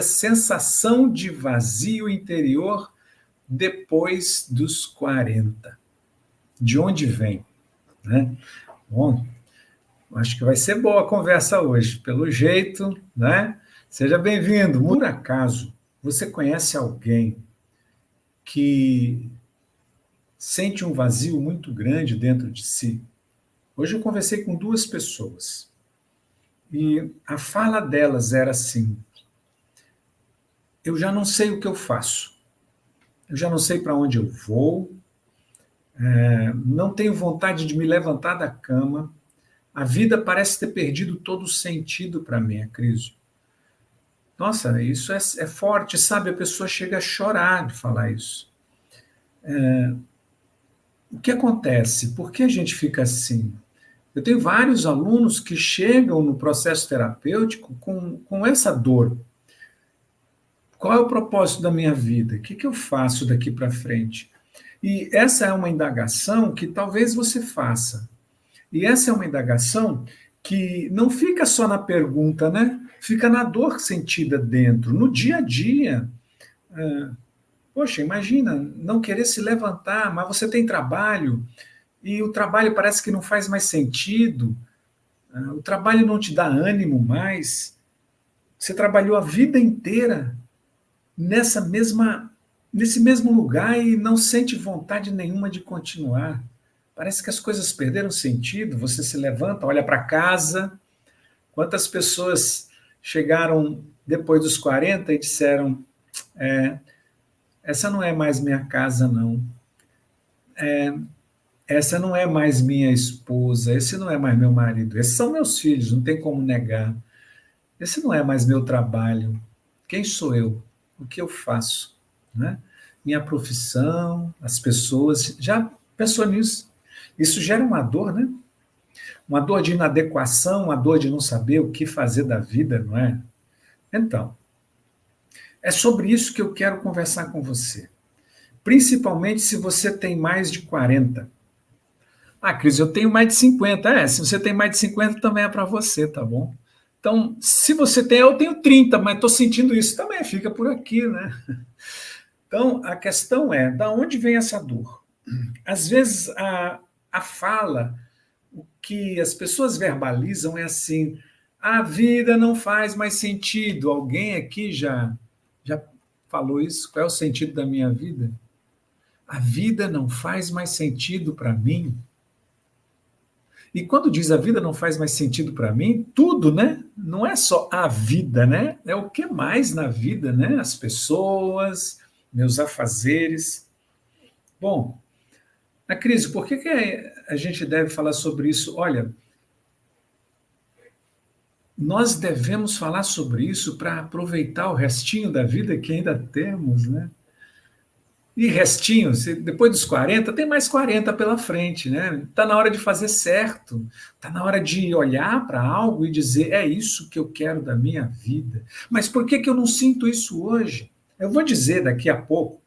sensação de vazio interior depois dos 40. De onde vem? Né? Bom, acho que vai ser boa a conversa hoje, pelo jeito, né? Seja bem-vindo. Por acaso, você conhece alguém que sente um vazio muito grande dentro de si? Hoje eu conversei com duas pessoas e a fala delas era assim: eu já não sei o que eu faço, eu já não sei para onde eu vou, não tenho vontade de me levantar da cama, a vida parece ter perdido todo o sentido para mim, Cris. Nossa, isso é forte, sabe? A pessoa chega a chorar de falar isso. O que acontece? Por que a gente fica assim? Eu tenho vários alunos que chegam no processo terapêutico com essa dor. Qual é o propósito da minha vida? O que eu faço daqui para frente? E essa é uma indagação que talvez você faça. E essa é uma indagação que não fica só na pergunta, né? Fica na dor sentida dentro, no dia a dia. Poxa, imagina, não querer se levantar, mas você tem trabalho, e o trabalho parece que não faz mais sentido, o trabalho não te dá ânimo mais. Você trabalhou a vida inteira nesse mesmo lugar e não sente vontade nenhuma de continuar. Parece que as coisas perderam sentido. Você se levanta, olha para casa. Quantas pessoas chegaram depois dos 40 e disseram: essa não é mais minha casa, não. Essa não é mais minha esposa, esse não é mais meu marido, esses são meus filhos, não tem como negar. Esse não é mais meu trabalho. Quem sou eu? O que eu faço? Né? Minha profissão, as pessoas. Já pensou nisso? Isso gera uma dor, né? Uma dor de inadequação, uma dor de não saber o que fazer da vida, não é? Então, é sobre isso que eu quero conversar com você. Principalmente se você tem mais de 40. Ah, Cris, eu tenho mais de 50. Se você tem mais de 50, também é para você, tá bom? Então, se você tem, eu tenho 30, mas estou sentindo isso também, fica por aqui, né? Então, a questão é, da onde vem essa dor? Às vezes, a fala, o que as pessoas verbalizam é assim: a vida não faz mais sentido. Alguém aqui já falou isso? Qual é o sentido da minha vida? A vida não faz mais sentido para mim. E quando diz a vida não faz mais sentido para mim, tudo, né? Não é só a vida, né? É o que mais na vida, né? As pessoas, meus afazeres. Bom, a crise, por que a gente deve falar sobre isso? Olha, nós devemos falar sobre isso para aproveitar o restinho da vida que ainda temos, né? E restinho, depois dos 40, tem mais 40 pela frente, né? Está na hora de fazer certo, está na hora de olhar para algo e dizer: é isso que eu quero da minha vida. Mas por que eu não sinto isso hoje? Eu vou dizer daqui a pouco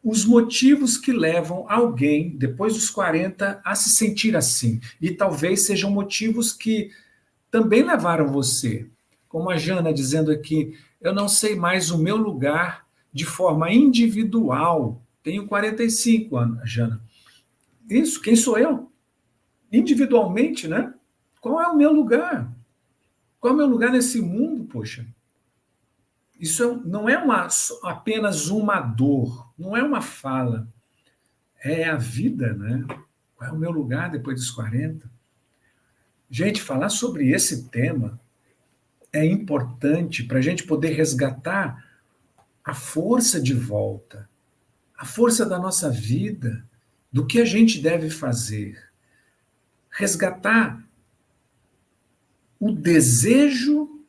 os motivos que levam alguém, depois dos 40, a se sentir assim. E talvez sejam motivos que também levaram você. Como a Jana dizendo aqui: eu não sei mais o meu lugar de forma individual. Tenho 45 anos, Jana. Isso, quem sou eu? Individualmente, né? Qual é o meu lugar? Qual é o meu lugar nesse mundo, poxa? Isso não é apenas uma dor, não é uma fala, é a vida, né? Qual é o meu lugar depois dos 40? Gente, falar sobre esse tema é importante para a gente poder resgatar a força de volta, a força da nossa vida, do que a gente deve fazer. Resgatar o desejo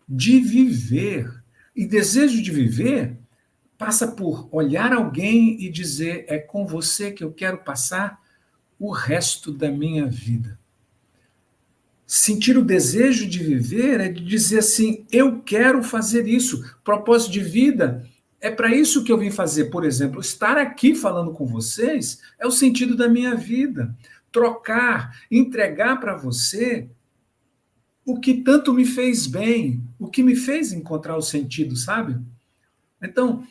de viver. E desejo de viver passa por olhar alguém e dizer: é com você que eu quero passar o resto da minha vida. Sentir o desejo de viver é de dizer assim: eu quero fazer isso. Propósito de vida é para isso que eu vim fazer. Por exemplo, estar aqui falando com vocês é o sentido da minha vida. Trocar, entregar para você o que tanto me fez bem, o que me fez encontrar o sentido, sabe? Então,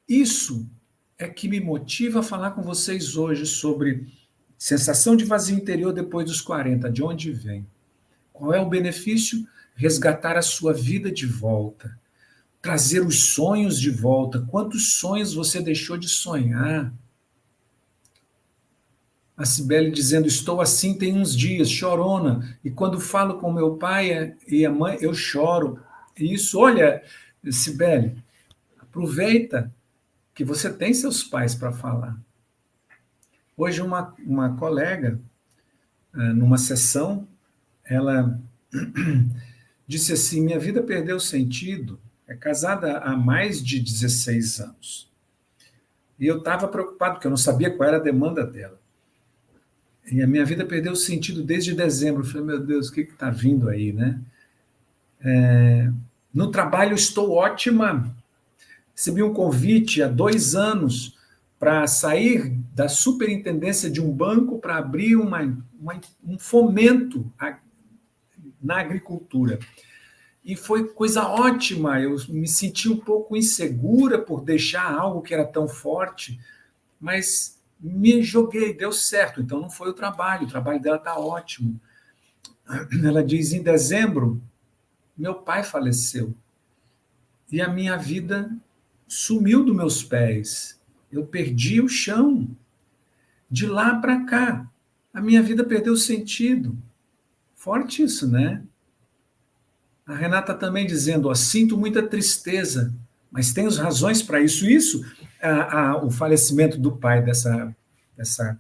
isso é que me motiva a falar com vocês hoje sobre sensação de vazio interior depois dos 40, de onde vem? Qual é o benefício? Resgatar a sua vida de volta, trazer os sonhos de volta. Quantos sonhos você deixou de sonhar? A Cibele dizendo, estou assim tem uns dias, chorona, e quando falo com meu pai e a mãe, eu choro. E isso, olha, Cibele, aproveita que você tem seus pais para falar. Hoje uma colega, numa sessão, ela disse assim, minha vida perdeu sentido, é casada há mais de 16 anos. E eu estava preocupado, porque eu não sabia qual era a demanda dela. E a minha vida perdeu sentido desde dezembro. Eu falei, meu Deus, o que está vindo aí, né? No trabalho estou ótima. Recebi um convite há 2 anos para sair da superintendência de um banco para abrir um fomento na agricultura. E foi coisa ótima. Eu me senti um pouco insegura por deixar algo que era tão forte, mas me joguei, deu certo. Então não foi o trabalho dela está ótimo. Ela diz, em dezembro, meu pai faleceu. E a minha vida sumiu dos meus pés. Eu perdi o chão. De lá para cá, a minha vida perdeu sentido. Forte isso, né? A Renata também dizendo, ó, sinto muita tristeza, mas tenho razões para isso. O falecimento do pai dessa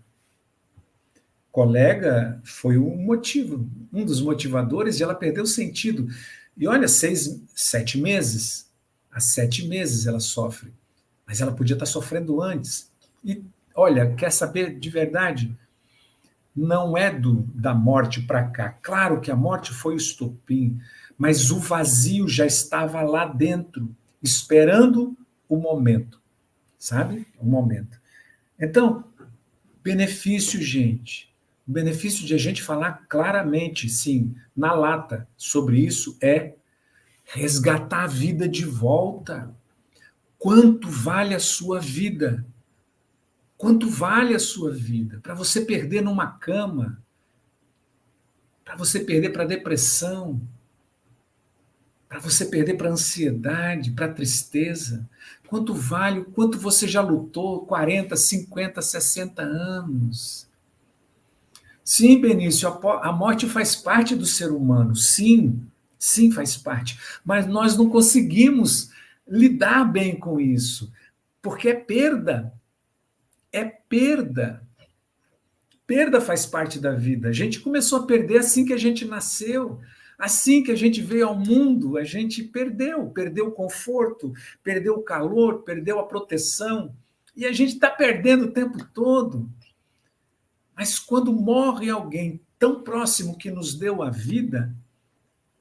colega foi um motivo, um dos motivadores de ela perder o sentido. E olha, 7 meses, há 7 meses ela sofre, mas ela podia estar sofrendo antes. E olha, quer saber de verdade? Não é da morte para cá. Claro que a morte foi o estopim, mas o vazio já estava lá dentro, esperando o momento, sabe? O momento. Então, benefício, gente. O benefício de a gente falar claramente, sim, na lata, sobre isso é resgatar a vida de volta. Quanto vale a sua vida? Quanto vale a sua vida? Para você perder numa cama, para você perder para depressão, para você perder para ansiedade, para tristeza. Quanto vale, quanto você já lutou 40, 50, 60 anos? Sim, Benício, a morte faz parte do ser humano, sim, sim faz parte, mas nós não conseguimos lidar bem com isso, porque é perda, é perda. Perda faz parte da vida. A gente começou a perder assim que a gente nasceu, assim que a gente veio ao mundo, a gente perdeu o conforto, perdeu o calor, perdeu a proteção, e a gente está perdendo o tempo todo. Mas quando morre alguém tão próximo que nos deu a vida,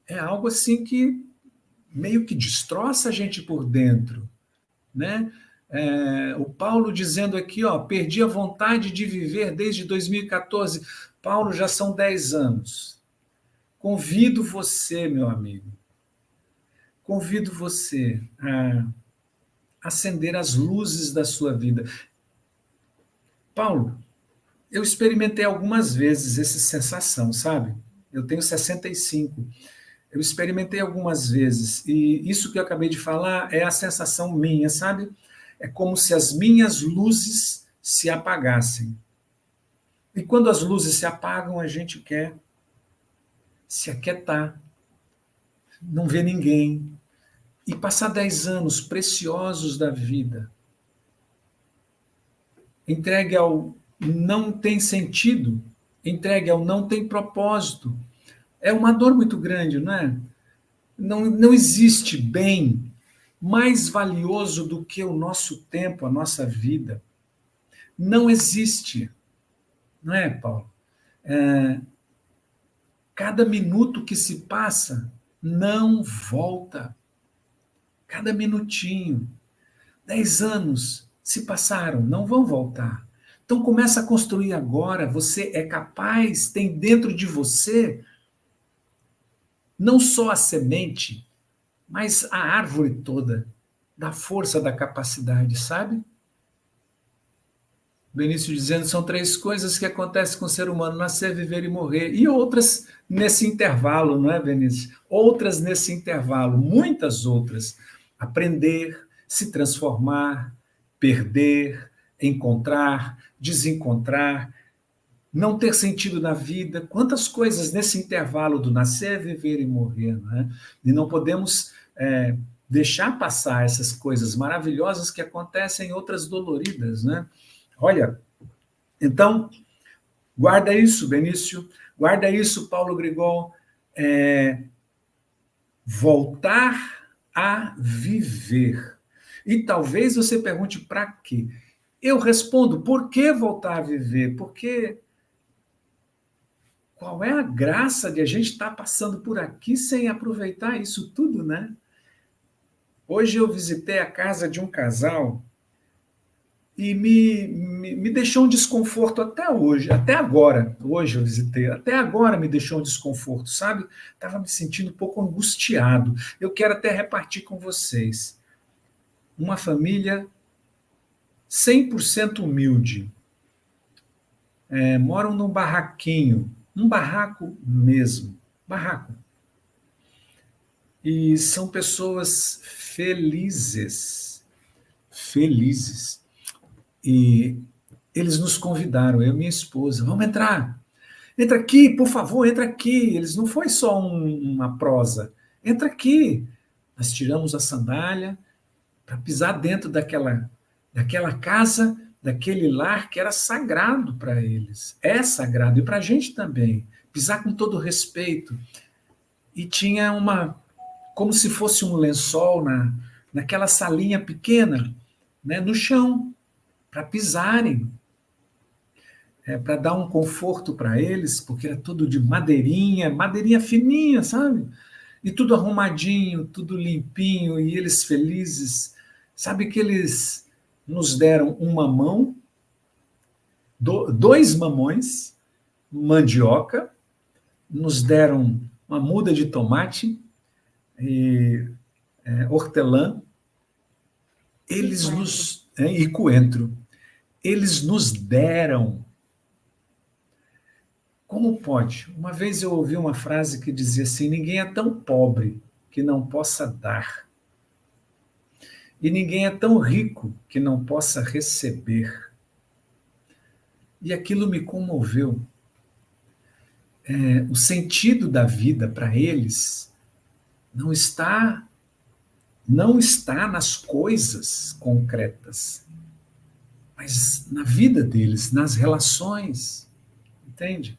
é algo assim que meio que destroça a gente por dentro, né? O Paulo dizendo aqui, ó, perdi a vontade de viver desde 2014. Paulo, já são 10 anos. Convido você, meu amigo, convido você a acender as luzes da sua vida. Paulo, eu experimentei algumas vezes essa sensação, sabe? Eu tenho 65. Eu experimentei algumas vezes, e isso que eu acabei de falar é a sensação minha, sabe? É como se as minhas luzes se apagassem. E quando as luzes se apagam, a gente quer se aquietar, não ver ninguém, e passar 10 anos preciosos da vida, entregue ao não tem sentido, entregue ao não tem propósito. É uma dor muito grande, não é? Não existe bem mais valioso do que o nosso tempo, a nossa vida. Não existe. Não é, Paulo? Cada minuto que se passa não volta. Cada minutinho. 10 anos se passaram, não vão voltar. Então começa a construir agora, você é capaz, tem dentro de você não só a semente, mas a árvore toda da força da capacidade, sabe? Benício dizendo são três coisas que acontecem com o ser humano: nascer, viver e morrer. E outras nesse intervalo, não é, Benício? Outras nesse intervalo, muitas outras. Aprender, se transformar, perder, encontrar, desencontrar, não ter sentido na vida. Quantas coisas nesse intervalo do nascer, viver e morrer, não é? E não podemos deixar passar essas coisas maravilhosas que acontecem, outras doloridas, né? Olha, então, guarda isso, Benício, guarda isso, Paulo Grigol, voltar a viver. E talvez você pergunte para quê? Eu respondo, por que voltar a viver? Porque qual é a graça de a gente estar passando por aqui sem aproveitar isso tudo, né? Hoje eu visitei a casa de um casal e me deixou um desconforto até hoje, até agora. Hoje eu visitei, até agora me deixou um desconforto, sabe? Estava me sentindo um pouco angustiado. Eu quero até repartir com vocês. Uma família 100% humilde. Moram num barraquinho, um barraco mesmo, barraco. E são pessoas felizes, felizes. E eles nos convidaram, eu e minha esposa, vamos entrar. Entra aqui, por favor, entra aqui. Eles não foi só uma prosa. Entra aqui. Nós tiramos a sandália para pisar dentro daquela casa, daquele lar que era sagrado para eles. É sagrado, e para a gente também. Pisar com todo respeito. E tinha como se fosse um lençol naquela salinha pequena, né, no chão, para pisarem, para dar um conforto para eles, porque era tudo de madeirinha, madeirinha fininha, sabe? E tudo arrumadinho, tudo limpinho, e eles felizes. Sabe que eles nos deram um mamão, dois mamões, mandioca, nos deram uma muda de tomate e hortelã, eles nos e coentro. Eles nos deram. Como pode? Uma vez eu ouvi uma frase que dizia assim: ninguém é tão pobre que não possa dar. E ninguém é tão rico que não possa receber. E aquilo me comoveu. O sentido da vida para eles não está nas coisas concretas, mas na vida deles, nas relações, entende?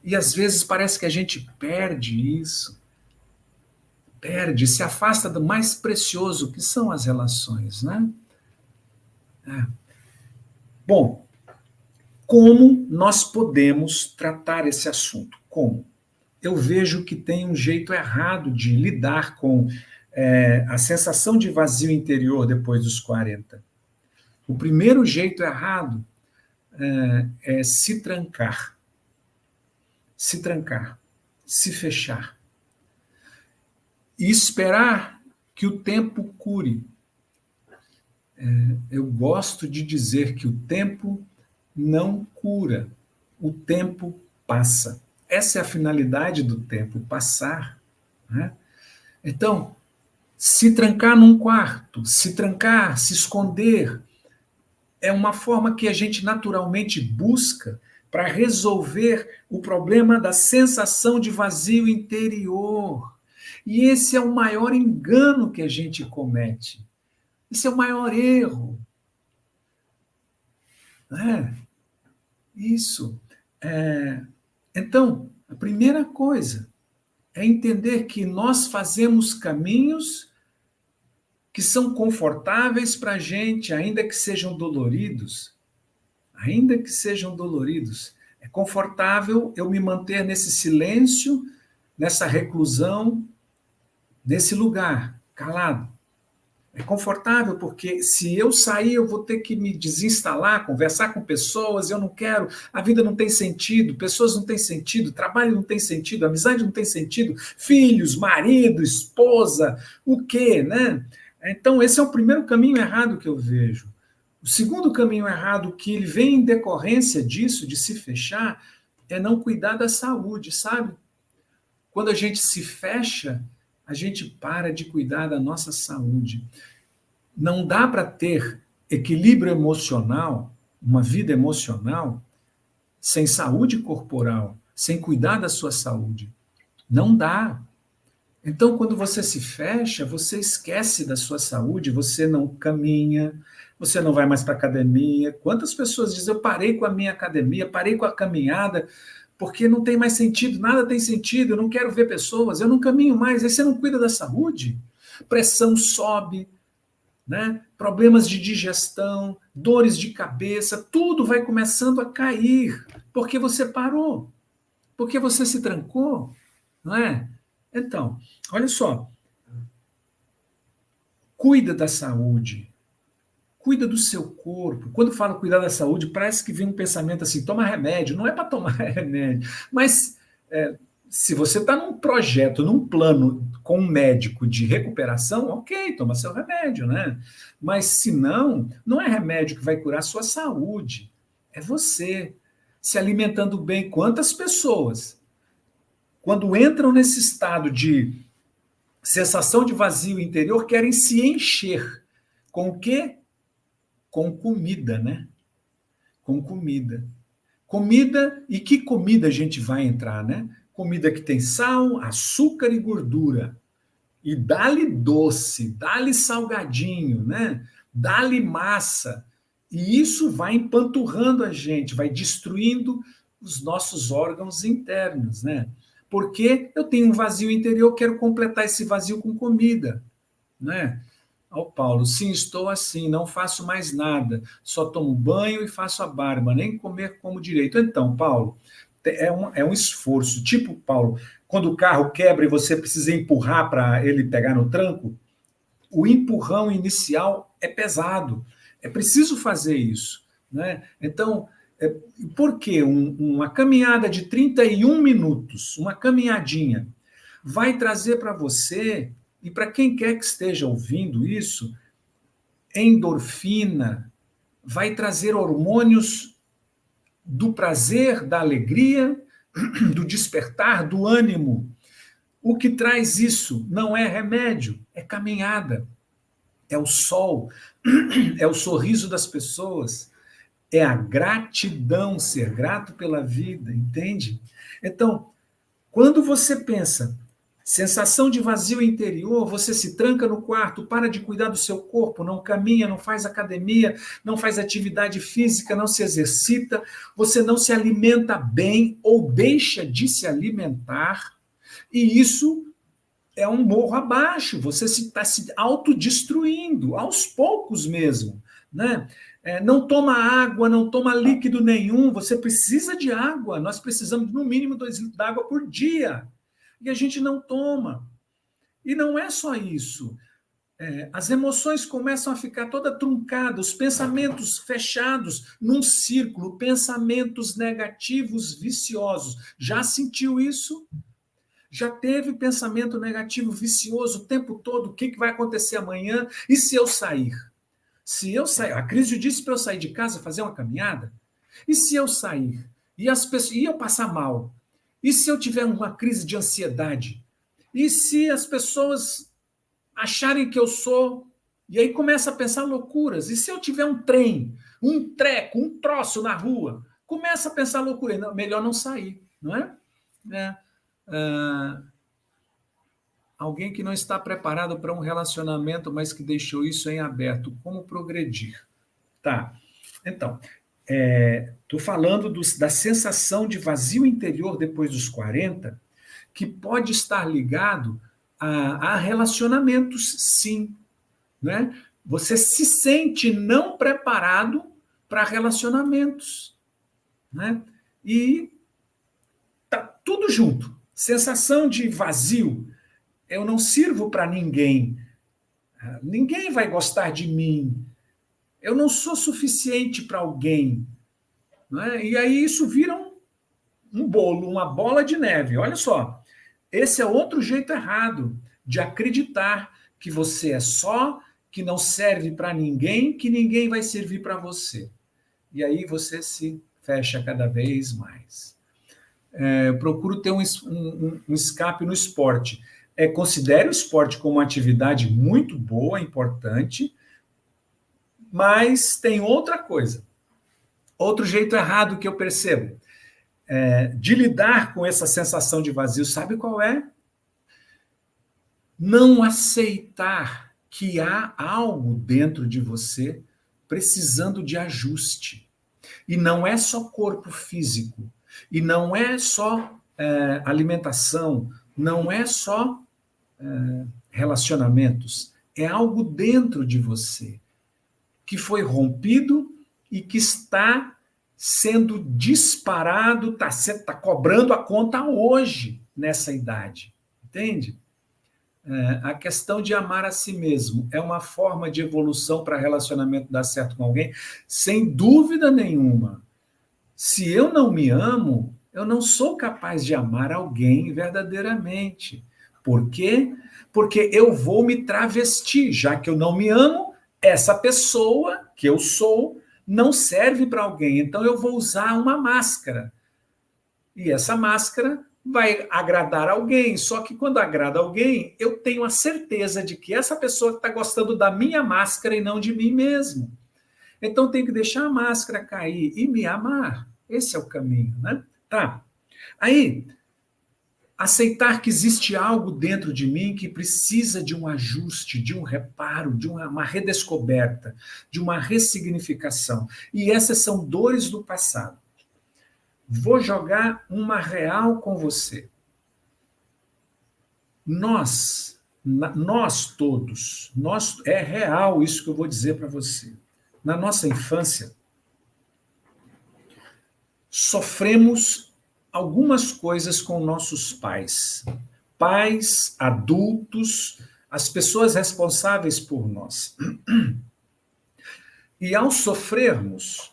E às vezes parece que a gente perde isso, se afasta do mais precioso que são as relações, né? Bom, como nós podemos tratar esse assunto? Como? Eu vejo que tem um jeito errado de lidar com a sensação de vazio interior depois dos 40. O primeiro jeito errado é se trancar. Se trancar, se fechar. E esperar que o tempo cure. Eu gosto de dizer que o tempo não cura, o tempo passa. Essa é a finalidade do tempo, passar, né? Então, se trancar num quarto, se trancar, se esconder, é uma forma que a gente naturalmente busca para resolver o problema da sensação de vazio interior. E esse é o maior engano que a gente comete. Esse é o maior erro. Isso. Então, a primeira coisa é entender que nós fazemos caminhos que são confortáveis para a gente, ainda que sejam doloridos. Ainda que sejam doloridos. É confortável eu me manter nesse silêncio, nessa reclusão, nesse lugar, calado. É confortável, porque se eu sair, eu vou ter que me desinstalar, conversar com pessoas, eu não quero, a vida não tem sentido, pessoas não têm sentido, trabalho não tem sentido, amizade não tem sentido, filhos, marido, esposa, o quê, né? Então, esse é o primeiro caminho errado que eu vejo. O segundo caminho errado, que ele vem em decorrência disso, de se fechar, é não cuidar da saúde, sabe? Quando a gente se fecha, a gente para de cuidar da nossa saúde. Não dá para ter equilíbrio emocional, uma vida emocional, sem saúde corporal, sem cuidar da sua saúde. Não dá. Então, quando você se fecha, você esquece da sua saúde, você não caminha, você não vai mais para a academia. Quantas pessoas dizem, eu parei com a minha academia, parei com a caminhada, porque não tem mais sentido, nada tem sentido, eu não quero ver pessoas, eu não caminho mais. Aí você não cuida da saúde, pressão sobe, né? Problemas de digestão, dores de cabeça, tudo vai começando a cair, porque você parou, porque você se trancou, não é? Então, olha só, cuida da saúde, cuida do seu corpo. Quando falo cuidar da saúde, parece que vem um pensamento assim, toma remédio. Não é para tomar remédio, mas se você está num projeto, num plano com um médico de recuperação, ok, toma seu remédio, né? Mas se não, não é remédio que vai curar a sua saúde, é você se alimentando bem. Quantas pessoas, quando entram nesse estado de sensação de vazio interior, querem se encher com o quê? Com comida, né? Com comida. Comida, e que comida a gente vai entrar, né? Comida que tem sal, açúcar e gordura. E dá-lhe doce, dá-lhe salgadinho, né? Dá-lhe massa. E isso vai empanturrando a gente, vai destruindo os nossos órgãos internos, né? Porque eu tenho um vazio interior, quero completar esse vazio com comida, né? Ó, Paulo, sim, estou assim, não faço mais nada, só tomo banho e faço a barba, nem comer como direito. Então, Paulo, é um esforço. Tipo, Paulo, quando o carro quebra e você precisa empurrar para ele pegar no tranco, o empurrão inicial é pesado. É preciso fazer isso, né? Então, por que uma caminhada de 31 minutos, uma caminhadinha, vai trazer para você, e para quem quer que esteja ouvindo isso, endorfina, vai trazer hormônios do prazer, da alegria, do despertar, do ânimo. O que traz isso não é remédio, é caminhada, é o sol, é o sorriso das pessoas, é a gratidão, ser grato pela vida, entende? Então, quando você pensa sensação de vazio interior, você se tranca no quarto, para de cuidar do seu corpo, não caminha, não faz academia, não faz atividade física, não se exercita, você não se alimenta bem ou deixa de se alimentar, e isso é um morro abaixo, você está se autodestruindo, aos poucos mesmo, né? Não toma água, não toma líquido nenhum, você precisa de água, nós precisamos no mínimo 2 litros d'água por dia, e a gente não toma. E não é só isso. As emoções começam a ficar toda truncadas, os pensamentos fechados num círculo, pensamentos negativos viciosos. Já sentiu isso? Já teve pensamento negativo vicioso o tempo todo? O que vai acontecer amanhã? E se eu sair? Se eu sair, a Cris disse para eu sair de casa fazer uma caminhada? E se eu sair? E eu passar mal? E se eu tiver uma crise de ansiedade? E se as pessoas acharem que eu sou... E aí começa a pensar loucuras. E se eu tiver um trem, um treco, um troço na rua? Começa a pensar loucura. Não, melhor não sair, não é? Alguém que não está preparado para um relacionamento, mas que deixou isso em aberto. Como progredir? Tá. Então, estou falando da sensação de vazio interior depois dos 40, que pode estar ligado a relacionamentos, sim. Né? Você se sente não preparado para relacionamentos. Né? E tá tudo junto. Sensação de vazio. Eu não sirvo para ninguém. Ninguém vai gostar de mim. Eu não sou suficiente para alguém. Não é? E aí isso vira um bolo, uma bola de neve. Olha só, esse é outro jeito errado de acreditar que você é só, que não serve para ninguém, que ninguém vai servir para você. E aí você se fecha cada vez mais. Eu procuro ter um escape no esporte. Considere o esporte como uma atividade muito boa, importante, mas tem outra coisa. Outro jeito errado que eu percebo de lidar com essa sensação de vazio, sabe qual é? Não aceitar que há algo dentro de você precisando de ajuste. E não é só corpo físico, e não é só alimentação, não é só relacionamentos, é algo dentro de você que foi rompido e que está sendo disparado, está cobrando a conta hoje, nessa idade. Entende? A questão de amar a si mesmo é uma forma de evolução para relacionamento dar certo com alguém? Sem dúvida nenhuma. Se eu não me amo, eu não sou capaz de amar alguém verdadeiramente. Por quê? Porque eu vou me travestir, já que eu não me amo, essa pessoa que eu sou não serve para alguém, então eu vou usar uma máscara. E essa máscara vai agradar alguém, só que quando agrada alguém, eu tenho a certeza de que essa pessoa está gostando da minha máscara e não de mim mesmo. Então tenho que deixar a máscara cair e me amar. Esse é o caminho, né? Tá. Aí, aceitar que existe algo dentro de mim que precisa de um ajuste, de um reparo, de uma redescoberta, de uma ressignificação. E essas são dores do passado. Vou jogar uma real com você. Nós todos, é real isso que eu vou dizer para você. Na nossa infância, sofremos algumas coisas com nossos pais. Pais, adultos, as pessoas responsáveis por nós. E ao sofrermos,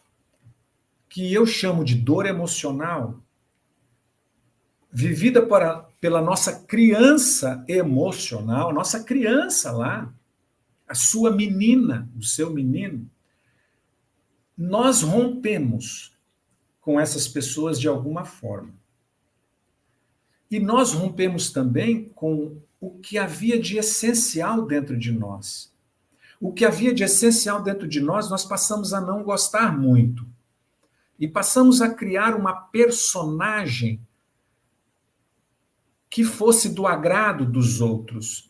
que eu chamo de dor emocional, vivida pela nossa criança emocional, nossa criança lá, a sua menina, o seu menino, nós rompemos com essas pessoas de alguma forma. E nós rompemos também com o que havia de essencial dentro de nós. O que havia de essencial dentro de nós passamos a não gostar muito. E passamos a criar uma personagem que fosse do agrado dos outros.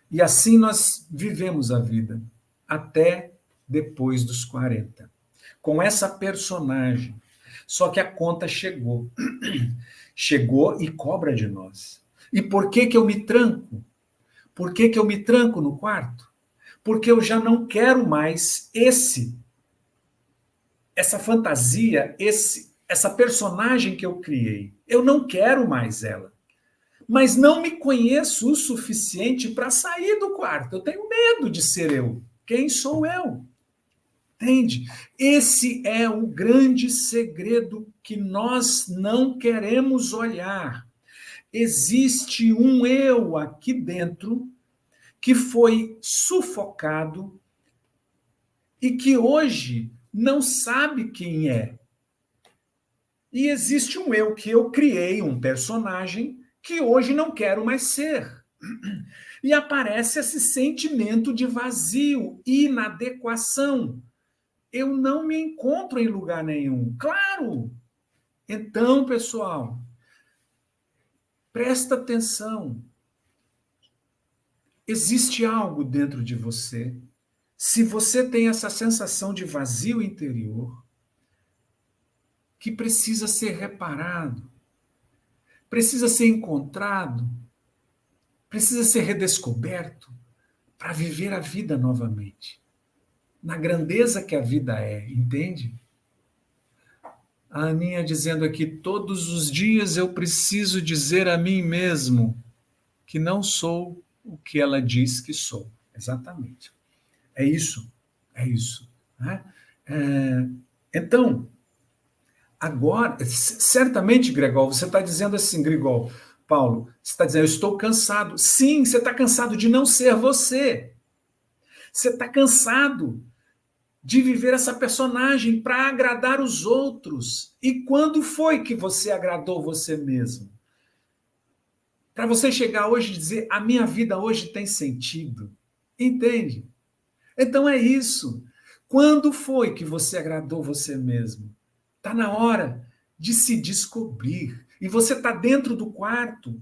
E assim nós vivemos a vida, até depois dos 40. Com essa personagem. Só que a conta chegou. Chegou e cobra de nós. E por que eu me tranco? Por que eu me tranco no quarto? Porque eu já não quero mais essa fantasia, essa personagem que eu criei. Eu não quero mais ela. Mas não me conheço o suficiente para sair do quarto. Eu tenho medo de ser eu. Quem sou eu? Entende? Esse é o grande segredo que nós não queremos olhar. Existe um eu aqui dentro que foi sufocado e que hoje não sabe quem é. E existe um eu que eu criei, um personagem, que hoje não quero mais ser. E aparece esse sentimento de vazio, inadequação. Eu não me encontro em lugar nenhum. Claro! Então, pessoal, presta atenção. Existe algo dentro de você. Se você tem essa sensação de vazio interior, que precisa ser reparado, precisa ser encontrado, precisa ser redescoberto para viver a vida novamente, na grandeza que a vida é, entende? A Aninha dizendo aqui, todos os dias eu preciso dizer a mim mesmo que não sou o que ela diz que sou. Exatamente. É isso. É isso. Né? Então, agora, certamente, Gregol, você está dizendo assim, Gregol, Paulo, você está dizendo, eu estou cansado. Sim, você está cansado de não ser você. Você está cansado de viver essa personagem para agradar os outros. E quando foi que você agradou você mesmo? Para você chegar hoje e dizer, a minha vida hoje tem sentido. Entende? Então é isso. Quando foi que você agradou você mesmo? Está na hora de se descobrir. E você está dentro do quarto,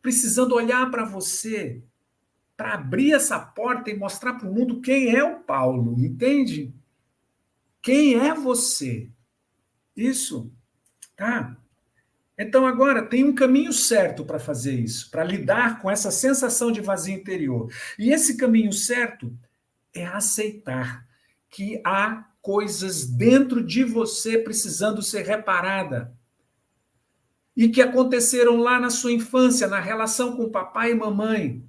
precisando olhar para você, para abrir essa porta e mostrar para o mundo quem é o Paulo, entende? Quem é você? Isso, tá? Então agora tem um caminho certo para fazer isso, para lidar com essa sensação de vazio interior. E esse caminho certo é aceitar que há coisas dentro de você precisando ser reparada e que aconteceram lá na sua infância, na relação com papai e mamãe,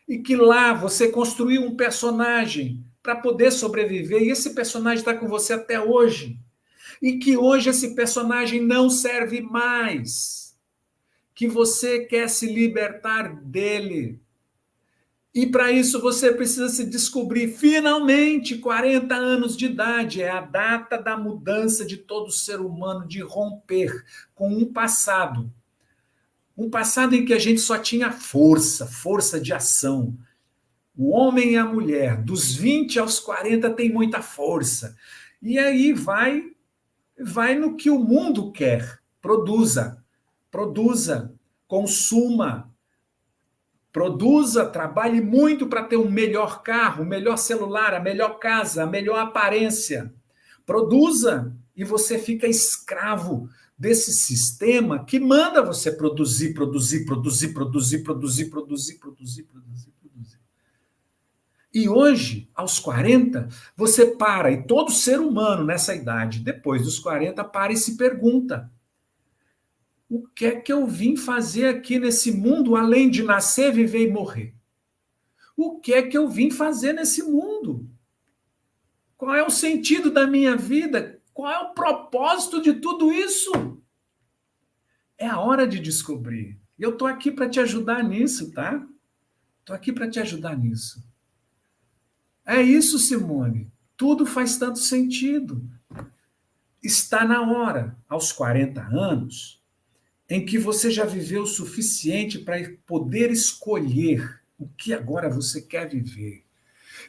e que lá você construiu um personagem para poder sobreviver, e esse personagem está com você até hoje, e que hoje esse personagem não serve mais, que você quer se libertar dele. E para isso você precisa se descobrir. Finalmente, 40 anos de idade é a data da mudança de todo ser humano, de romper com um passado. Um passado em que a gente só tinha força, força de ação. O homem e a mulher, dos 20 aos 40, tem muita força. E aí vai no que o mundo quer. Produza, consuma, produza, trabalhe muito para ter um melhor carro, um melhor celular, a melhor casa, a melhor aparência. Produza e você fica escravo desse sistema que manda você produzir, produzir, produzir, produzir, produzir, produzir, produzir, produzir, produzir. E hoje, aos 40, você para, e todo ser humano nessa idade, depois dos 40, para e se pergunta: o que é que eu vim fazer aqui nesse mundo, além de nascer, viver e morrer? O que é que eu vim fazer nesse mundo? Qual é o sentido da minha vida? Qual é o propósito de tudo isso? É a hora de descobrir. E eu estou aqui para te ajudar nisso, tá? Estou aqui para te ajudar nisso. É isso, Simone. Tudo faz tanto sentido. Está na hora, aos 40 anos, em que você já viveu o suficiente para poder escolher o que agora você quer viver.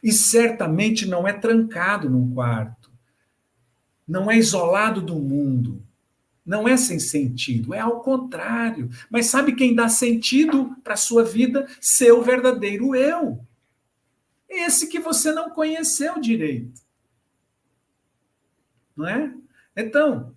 E certamente não é trancado num quarto, não é isolado do mundo, não é sem sentido, é ao contrário. Mas sabe quem dá sentido para a sua vida? Seu verdadeiro eu. Esse que você não conheceu direito. Não é? Então,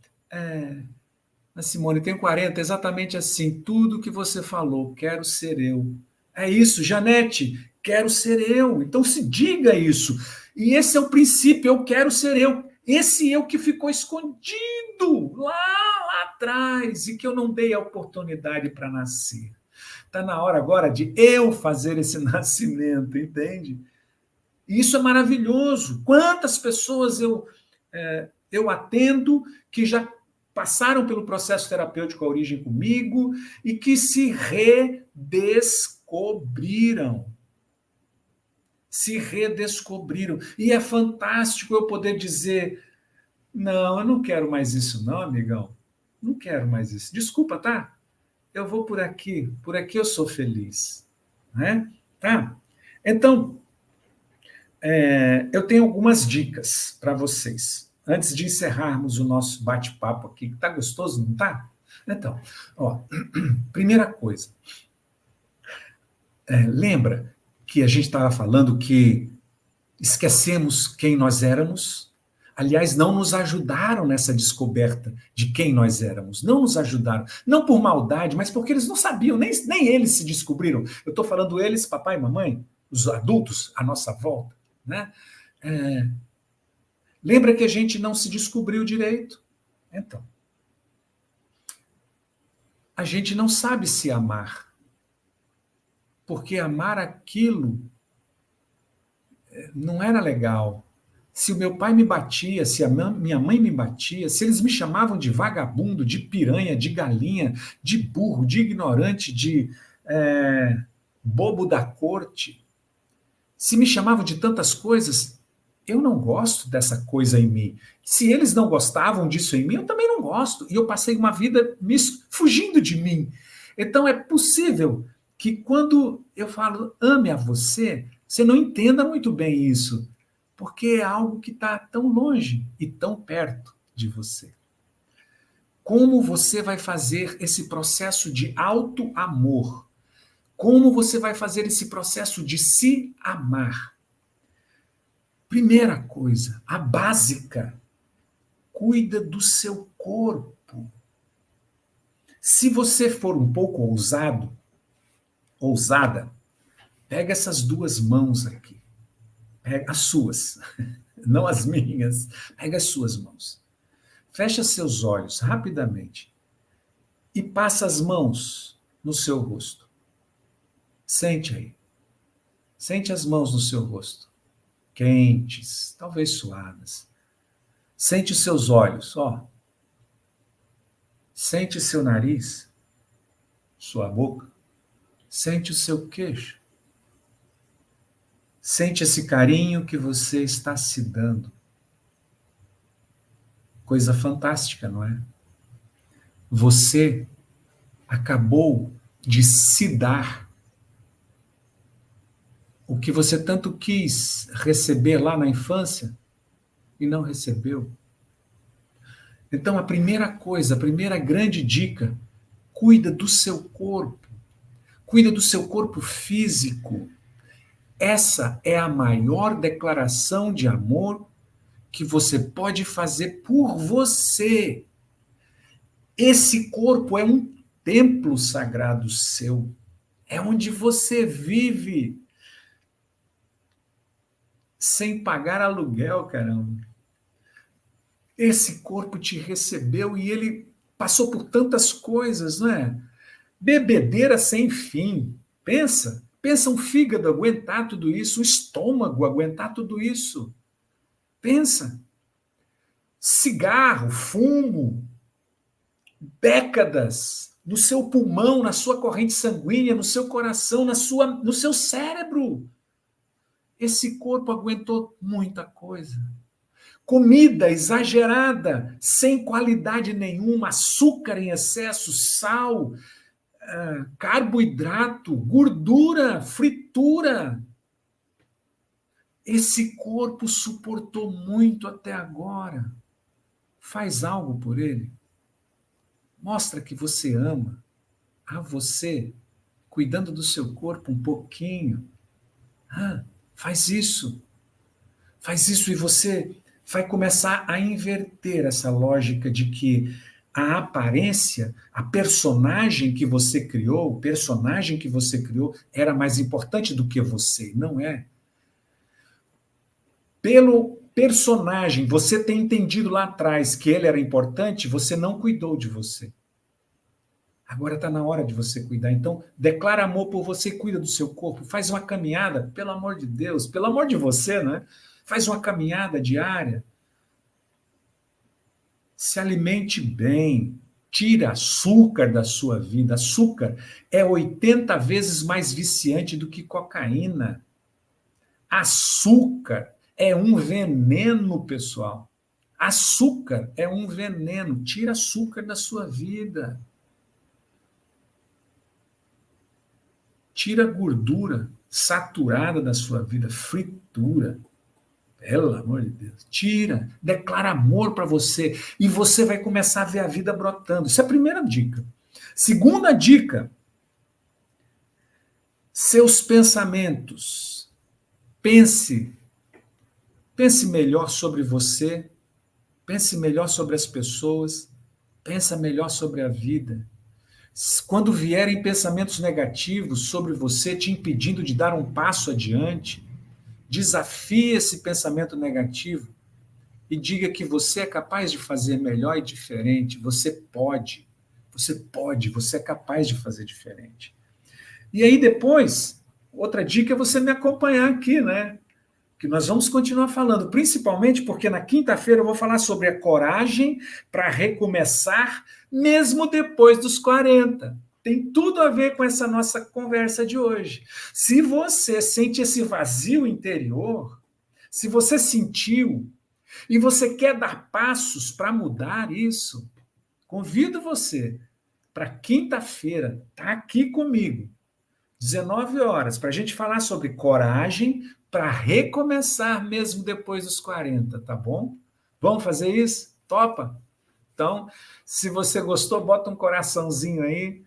a Simone tem 40, exatamente assim, tudo que você falou, quero ser eu. É isso, Janete, quero ser eu. Então se diga isso. E esse é o princípio, eu quero ser eu. Esse eu que ficou escondido lá atrás e que eu não dei a oportunidade para nascer. Está na hora agora de eu fazer esse nascimento, entende? E isso é maravilhoso. Quantas pessoas eu atendo que já passaram pelo processo terapêutico A Origem comigo e que se redescobriram. Se redescobriram. E é fantástico eu poder dizer: não, eu não quero mais isso, não, amigão. Não quero mais isso. Desculpa, tá? Eu vou por aqui eu sou feliz. Né? Tá? Então, eu tenho algumas dicas para vocês, antes de encerrarmos o nosso bate-papo aqui, que está gostoso, não está? Então, ó, primeira coisa, lembra que a gente estava falando que esquecemos quem nós éramos? Aliás, não nos ajudaram nessa descoberta de quem nós éramos. Não nos ajudaram. Não por maldade, mas porque eles não sabiam, nem eles se descobriram. Eu estou falando eles, papai e mamãe, os adultos à nossa volta. Né? Lembra que a gente não se descobriu direito? Então, a gente não sabe se amar. porque amar aquilo não era legal. Se o meu pai me batia, se a minha mãe me batia, se eles me chamavam de vagabundo, de piranha, de galinha, de burro, de ignorante, de bobo da corte, se me chamavam de tantas coisas, eu não gosto dessa coisa em mim. Se eles não gostavam disso em mim, eu também não gosto. E eu passei uma vida fugindo de mim. Então é possível que quando eu falo ame a você, você não entenda muito bem isso, porque é algo que está tão longe e tão perto de você. Como você vai fazer esse processo de auto-amor? Como você vai fazer esse processo de se amar? Primeira coisa, a básica, cuida do seu corpo. Se você for um pouco ousada, pega essas duas mãos aqui. Pega as suas, não as minhas. Pega as suas mãos. Fecha seus olhos rapidamente e passa as mãos no seu rosto. Sente aí. Sente as mãos no seu rosto. Quentes, talvez suadas. Sente os seus olhos, ó. Sente seu nariz, sua boca. Sente o seu queixo. Sente esse carinho que você está se dando. Coisa fantástica, não é? Você acabou de se dar o que você tanto quis receber lá na infância e não recebeu. Então, a primeira coisa, a primeira grande dica, cuida do seu corpo. Cuida do seu corpo físico. Essa é a maior declaração de amor que você pode fazer por você. Esse corpo é um templo sagrado seu. É onde você vive sem pagar aluguel, caramba. Esse corpo te recebeu e ele passou por tantas coisas, não é? Bebedeira sem fim. Pensa um fígado aguentar tudo isso, um estômago aguentar tudo isso. Pensa. Cigarro, fumo, décadas no seu pulmão, na sua corrente sanguínea, no seu coração, no seu cérebro. Esse corpo aguentou muita coisa. Comida exagerada, sem qualidade nenhuma, açúcar em excesso, sal, carboidrato, gordura, fritura. Esse corpo suportou muito até agora. Faz algo por ele. Mostra que você ama a você, cuidando do seu corpo um pouquinho. Faz isso. Faz isso e você vai começar a inverter essa lógica de que a aparência, a personagem que você criou, o personagem que você criou era mais importante do que você. Não é. Pelo personagem, você ter entendido lá atrás que ele era importante, você não cuidou de você. Agora está na hora de você cuidar. Então, declara amor por você e cuida do seu corpo. Faz uma caminhada, pelo amor de Deus, pelo amor de você, né? Faz uma caminhada diária. Se alimente bem. Tira açúcar da sua vida. Açúcar é 80 vezes mais viciante do que cocaína. Açúcar é um veneno, pessoal. Açúcar é um veneno. Tira açúcar da sua vida. Tira a gordura saturada da sua vida, fritura. Pelo amor de Deus. Tira, declara amor para você e você vai começar a ver a vida brotando. Isso é a primeira dica. Segunda dica, seus pensamentos. Pense melhor sobre você, pense melhor sobre as pessoas, pensa melhor sobre a vida. Quando vierem pensamentos negativos sobre você, te impedindo de dar um passo adiante, desafie esse pensamento negativo e diga que você é capaz de fazer melhor e diferente. Você pode, você é capaz de fazer diferente. E aí depois, outra dica é você me acompanhar aqui, né? Que nós vamos continuar falando, principalmente porque na quinta-feira eu vou falar sobre a coragem para recomeçar, mesmo depois dos 40. Tem tudo a ver com essa nossa conversa de hoje. Se você sente esse vazio interior, se você sentiu e você quer dar passos para mudar isso, convido você para quinta-feira, tá aqui comigo, 19 horas, para a gente falar sobre coragem para recomeçar mesmo depois dos 40, tá bom? Vamos fazer isso? Topa? Então, se você gostou, bota um coraçãozinho aí,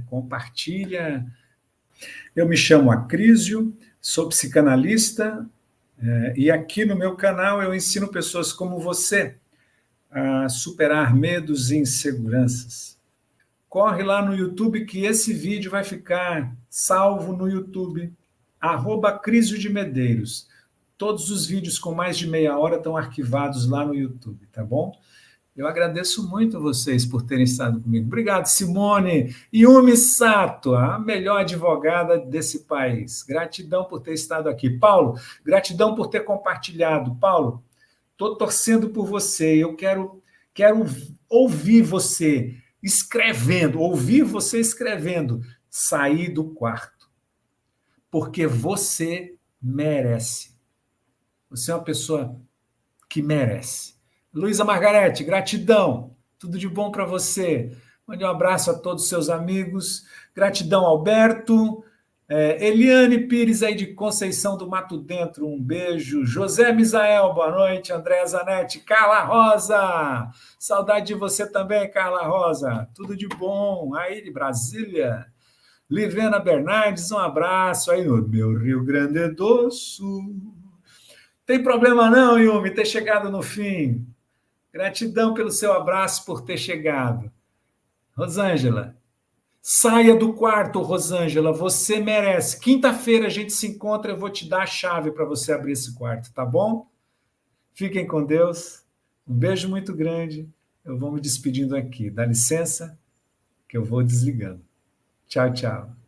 compartilha. Eu me chamo Acrísio, sou psicanalista, e aqui no meu canal eu ensino pessoas como você a superar medos e inseguranças. Corre lá no YouTube que esse vídeo vai ficar salvo no YouTube, @Crisio de Medeiros. Todos os vídeos com mais de meia hora estão arquivados lá no YouTube, tá bom? Eu agradeço muito a vocês por terem estado comigo. Obrigado, Simone. Yumi Sato, a melhor advogada desse país. Gratidão por ter estado aqui. Paulo, gratidão por ter compartilhado. Paulo, estou torcendo por você. Eu quero ouvir você escrevendo, ouvir você escrevendo. Sair do quarto. Porque você merece. Você é uma pessoa que merece. Luísa Margarete, gratidão. Tudo de bom para você. Mande um abraço a todos os seus amigos. Gratidão, Alberto. Eliane Pires, aí de Conceição do Mato Dentro, um beijo. José Misael, boa noite. Andréa Zanetti. Carla Rosa, saudade de você também, Carla Rosa. Tudo de bom. Aí de Brasília. Livena Bernardes, um abraço aí no meu Rio Grande do Sul. Tem problema não, Yumi, ter chegado no fim. Gratidão pelo seu abraço, por ter chegado. Rosângela, saia do quarto, Rosângela, você merece. Quinta-feira a gente se encontra, eu vou te dar a chave para você abrir esse quarto, tá bom? Fiquem com Deus. Um beijo muito grande. Eu vou me despedindo aqui. Dá licença, que eu vou desligando. Tchau, tchau.